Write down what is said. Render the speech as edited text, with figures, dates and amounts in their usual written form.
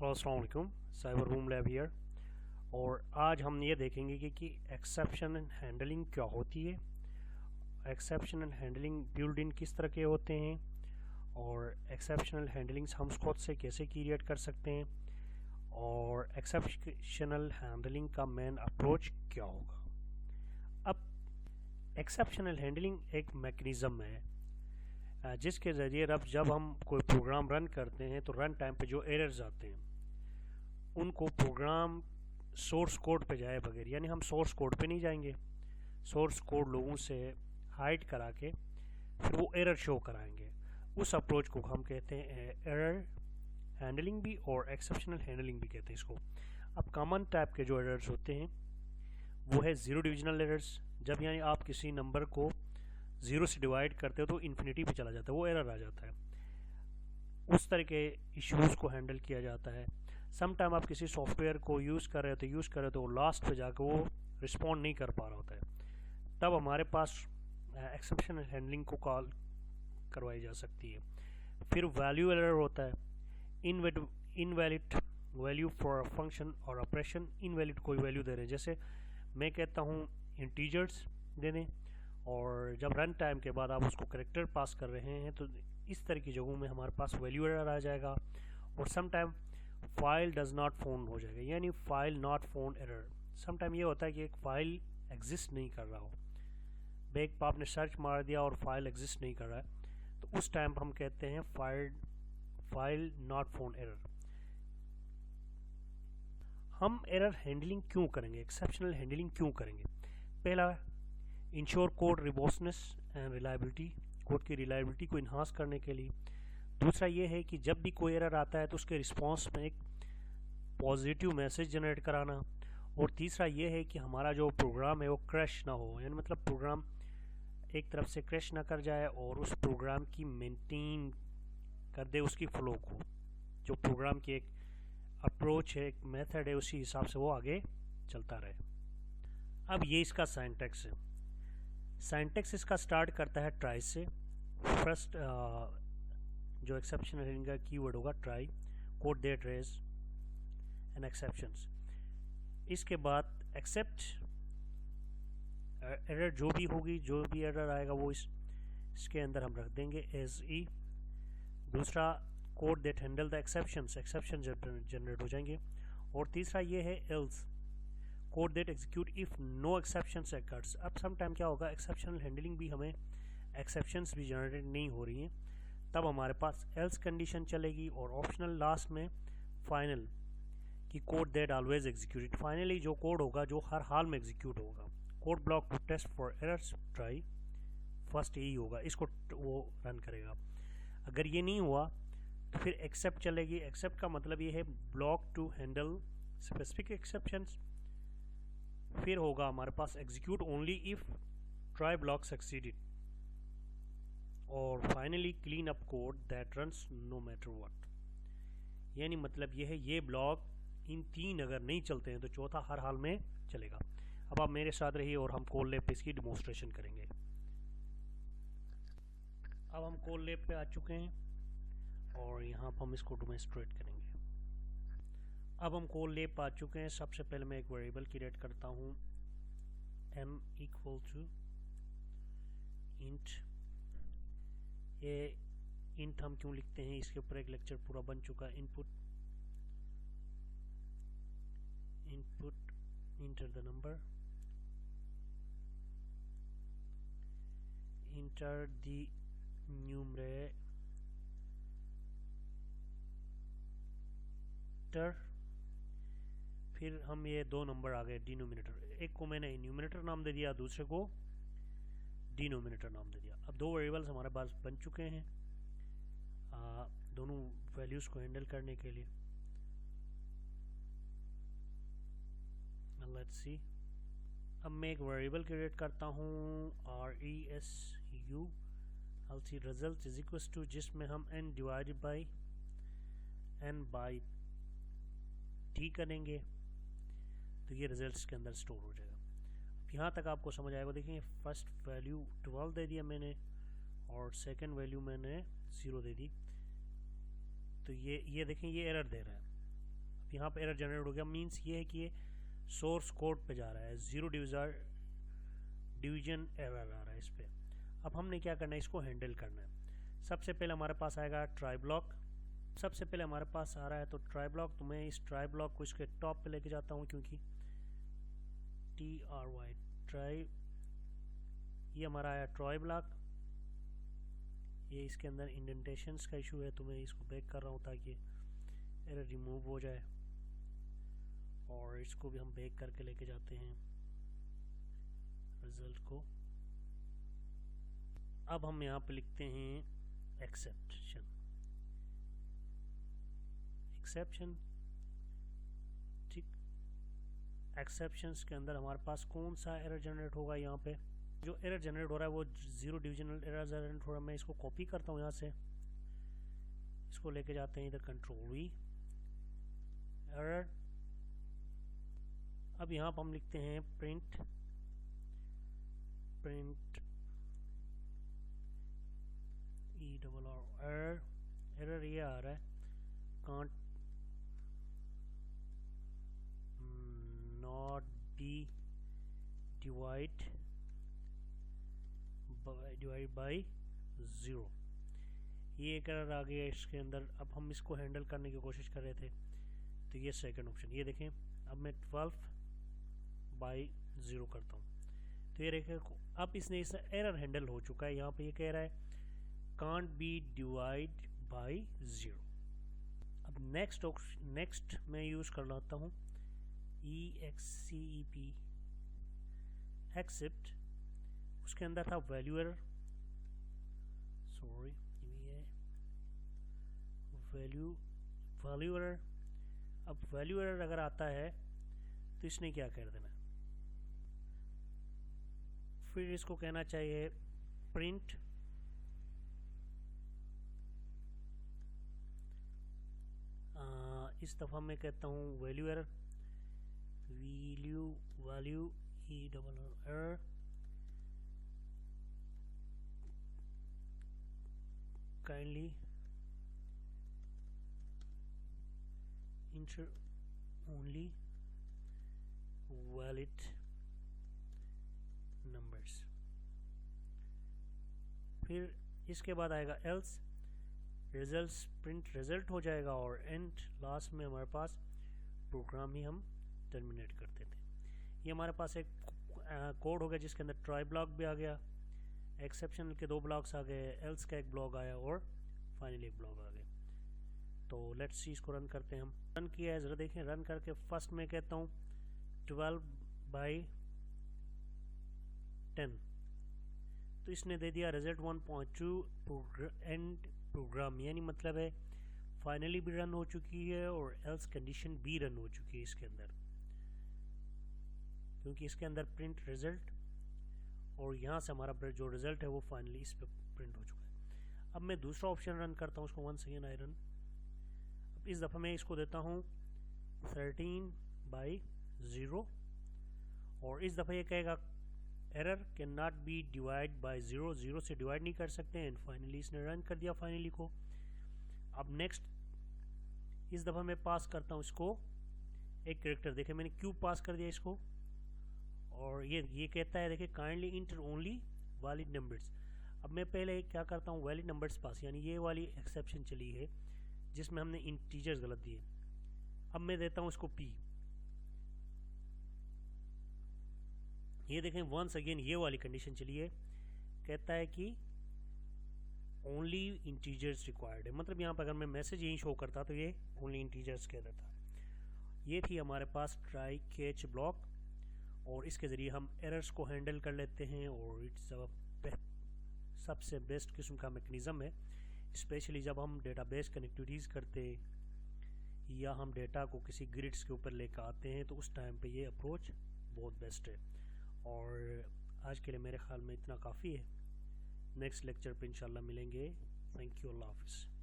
अस्सलाम वालेकुम, cyber boom lab here. और आज हम ये देखेंगे कि एक्सेप्शन एंड हैंडलिंग क्या होती है, exception and handling build in किस तरह के होते हैं और एक्सेप्शनल हैंडलिंग्स हम खुद से कैसे क्रिएट कर सकते हैं और एक्सेप्शनल हैंडलिंग का मेन अप्रोच क्या होगा। अब एक्सेप्शनल हैंडलिंग एक मैकेनिज़्म है जिसके ज़रिए जब हम कोई प्रोग्राम रन करते हैं तो रन टाइम पे जो एरर्स आते हैं उनको प्रोग्राम सोर्स कोड पे जाए बगैर, यानी हम सोर्स कोड पे नहीं जाएंगे, सोर्स कोड लोगों से हाइड करा के फिर वो एरर शो कराएंगे। उस अप्रोच को हम कहते हैं एरर हैंडलिंग भी और एक्सेप्शनल हैंडलिंग भी कहते हैं इसको। अब कॉमन टाइप के जो एरर्स होते हैं वो है ज़ीरो डिविजनल एरर्स। जब यानी आप किसी नंबर को ज़ीरो से डिवाइड करते हो तो इन्फिनिटी पे चला जाता है, वो एरर आ जाता है। उस तरह के इश्यूज़ को हैंडल किया जाता है। सम टाइम आप किसी सॉफ्टवेयर को यूज़ कर रहे हो वो लास्ट पे जाकर वो रिस्पॉन्ड नहीं कर पा रहा होता है, तब हमारे पास एक्सेप्शनल हैंडलिंग को कॉल करवाई जा सकती है। फिर वैल्यू एरर होता है, invalid value for a function और ऑपरेशन। इनवैलिड कोई वैल्यू दे रहे हैं, जैसे मैं कहता हूँ इंटीजर्स दे दें और जब रन टाइम के बाद आप उसको करेक्टर पास कर रहे हैं तो इस तरह की जगहों में हमारे पास वैल्यू एरर आ जाएगा। और some time file does not found हो जाएगा, यानी file not found error. Some time ये होता है कि एक फाइल एग्जिस्ट नहीं कर रहा हो, बैक पर आपने सर्च मार दिया और फाइल एग्जिस्ट नहीं कर रहा है, तो उस टाइम हम कहते हैं फाइल नॉट फाउंड एरर। हम एरर हैंडलिंग क्यों करेंगे, एक्सेप्शनल हैंडलिंग क्यों करेंगे? पहला, ensure code robustness and reliability, code की रिलायबिलिटी को इन्हांस करने के लिए। दूसरा ये है कि जब भी कोई एरर आता है तो उसके रिस्पांस में एक पॉजिटिव मैसेज जनरेट कराना। और तीसरा ये है कि हमारा जो प्रोग्राम है वो क्रैश ना हो, यानी मतलब प्रोग्राम एक तरफ से क्रैश ना कर जाए और उस प्रोग्राम की मेंटेन कर दे उसकी फ्लो को। जो प्रोग्राम की एक अप्रोच है, एक मेथड है, उसी हिसाब से वो आगे चलता रहे। अब ये इसका सिंटैक्स है। सिंटैक्स इसका स्टार्ट करता है ट्राई से। फर्स्ट जो एक्सेप्शनल हैंडलिंग का कीवर्ड होगा try, code that raise and exceptions. इसके बाद एक्सेप्ट एरर जो भी होगी, जो भी एरर आएगा वो इसके अंदर हम रख देंगे एज ई। दूसरा code that handle the exceptions, exception generate हो जाएंगे। और तीसरा ये है else, code that execute if no exceptions occurs. अब सम टाइम क्या होगा, एक्सेप्शनल हैंडलिंग भी हमें एक्सेप्शंस भी जनरेट नहीं हो रही हैं, तब हमारे पास एल्स कंडीशन चलेगी। और ऑप्शनल लास्ट में फाइनल कि code that always executed, finally जो कोड होगा जो हर हाल में एग्जीक्यूट होगा। Code block to test for errors try, first यही होगा, इसको वो रन करेगा। अगर ये नहीं हुआ तो फिर एक्सेप्ट चलेगी। एक्सेप्ट का मतलब ये है block to handle specific exceptions. फिर होगा हमारे पास execute only if try block succeeded. और finally clean up code that runs no matter what, यानी मतलब ये है ये ब्लॉक इन तीन अगर नहीं चलते हैं तो चौथा हर हाल में चलेगा। अब आप मेरे साथ रहिए और हम कोड लैब पे इसकी डिमोन्स्ट्रेशन करेंगे। अब हम कोड लैब पे आ चुके हैं और यहाँ पर हम इसको डिमोन्स्ट्रेट करेंगे। अब हम कोड लैब पे आ चुके हैं। सबसे पहले मैं एक वेरिएबल क्रिएट करता हूँ m इक्वल टू इंट। ये इंट हम क्यों लिखते हैं, इसके ऊपर एक लेक्चर पूरा बन चुका है। Input enter the number, enter the numerator, फिर हम ये दो नंबर आ गए डिनोमिनेटर। एक को मैंने न्यूमरेटर नाम दे दिया, दूसरे को डिनोमिनेटर नाम दे दिया। अब दो वेरिएबल्स हमारे पास बन चुके हैं दोनों वैल्यूज़ को हैंडल करने के लिए। Let's see. अब मैं एक वेरिएबल क्रिएट करता हूँ resu सी रिजल्ट इज इक्वल टू, जिसमें हम n divided by n by t करेंगे तो ये रिजल्ट्स के अंदर स्टोर हो जाएगा। यहाँ तक आपको समझ आएगा। देखिए फर्स्ट वैल्यू 12 दे दिया मैंने और सेकंड वैल्यू मैंने 0 दे दी, तो ये देखें ये एरर दे रहा है। तो यहाँ पे एरर जनरेट हो गया। मीन्स ये है कि ये सोर्स कोड पे जा रहा है, 0 डिवीजन एरर आ रहा है इस पर। अब हमने क्या करना है, इसको हैंडल करना है। सबसे पहले हमारे पास आएगा ट्राई ब्लॉक। सबसे पहले हमारे पास आ रहा है तो ट्राई ब्लॉक, तो मैं इस ट्राई ब्लॉक को इसके टॉप पे लेके जाता हूँ, क्योंकि TRY ट्राई, ये हमारा आया ट्राई ब्लॉक। ये इसके अंदर इंडेंटेशंस का इशू है, तो मैं इसको बैक कर रहा हूँ ताकि एरर रिमूव हो जाए। और इसको भी हम बैक करके लेके जाते हैं रिजल्ट को। अब हम यहाँ पे लिखते हैं एक्सेप्शन। ठीक, एक्सेप्शंस के अंदर हमारे पास कौन सा एरर जनरेट होगा, यहाँ पे जो एरर जनरेट हो रहा है वो 0 डिविजनल एरर जनरेट हो रहा है। मैं इसको कॉपी करता हूँ यहाँ से, इसको लेके जाते हैं इधर, कंट्रोल V एरर। अब यहाँ पर हम लिखते हैं प्रिंट ERR। एरर ये आ रहा है, can't not be divide by 0। ये एक एरर आ गया इसके अंदर। अब हम इसको हैंडल करने की कोशिश कर रहे थे, तो ये सेकंड ऑप्शन, ये देखें। अब मैं 12/0 करता हूँ, तो ये देखें अब इसने इस एरर हैंडल हो चुका है। यहाँ पे ये कह रहा है कांट बी डिवाइड बाय 0। अब नेक्स्ट मैं यूज़ कर लाता हूँ EXCEP एक्सेप्ट। उसके अंदर था वैल्यू एरर, सॉरी ये वैल्यू एरर। अब वैल्यू एरर अगर आता है तो इसने क्या कर देना है, फिर इसको कहना चाहिए प्रिंट इस दफ़ा मैं कहता हूँ value error, value ERR kindly enter only valid numbers। फिर इसके बाद आएगा एल्स, रिजल्ट्स प्रिंट रिजल्ट हो जाएगा, और एंड लास्ट में हमारे पास प्रोग्राम ही हम टर्मिनेट करते थे। ये हमारे पास एक कोड हो गया जिसके अंदर ट्राई ब्लॉक भी आ गया, एक्सेप्शनल के 2 ब्लॉक्स आ गए, एल्स का एक ब्लॉक आया, और फाइनली एक ब्लॉक आ गया। तो लेट्स सी, इसको रन करते हैं। हम रन किया है, ज़रा देखें। रन करके फर्स्ट में कहता हूँ 12/10, तो इसने दे दिया रिजल्ट 1.2 एंड प्रोग्राम, यानी मतलब है फाइनली भी रन हो चुकी है और एल्स कंडीशन भी रन हो चुकी है इसके अंदर, क्योंकि इसके अंदर प्रिंट रिजल्ट और यहाँ से हमारा जो रिजल्ट है वो फाइनली इस पर प्रिंट हो चुका है। अब मैं दूसरा ऑप्शन रन करता हूँ, उसको वंस अगेन आई रन। अब इस दफ़ा मैं इसको देता हूँ 13/0, और इस दफ़ा ये कहेगा error can not be divide by 0, 0 से डिवाइड नहीं कर सकते हैं। एंड फाइनली इसने रन कर दिया फाइनली को। अब नेक्स्ट इस दफ़ा मैं पास करता हूँ इसको एक कैरेक्टर, देखें मैंने क्यूब पास कर दिया इसको, और ये कहता है देखिए kindly inter only valid numbers. अब मैं पहले क्या करता हूँ, वैलिड नंबर्स पास, यानी ये वाली एक्सेप्शन चली है जिसमें हमने इंटीजर्स गलत दिए। अब मैं देता हूँ इसको P, ये देखें वंस अगेन ये वाली कंडीशन चली है, कहता है कि ओनली इंटीजर्स रिक्वायर्ड है। मतलब यहाँ पर अगर मैं मैसेज यहीं शो करता तो ये ओनली इंटीजर्स कह देता। ये थी हमारे पास ट्राई कैच ब्लॉक, और इसके ज़रिए हम एरर्स को हैंडल कर लेते हैं, और इट्स सबसे बेस्ट किस्म का मैकेनिज़्म है, स्पेशली जब हम डेटाबेस कनेक्टिविटीज़ करते या हम डेटा को किसी ग्रिड्स के ऊपर लेकर आते हैं, तो उस टाइम पे ये अप्रोच बहुत बेस्ट है। और आज के लिए मेरे ख्याल में इतना काफ़ी है। नेक्स्ट लेक्चर पे इंशाल्लाह मिलेंगे। थैंक यू, अल्लाह हाफ़िज़।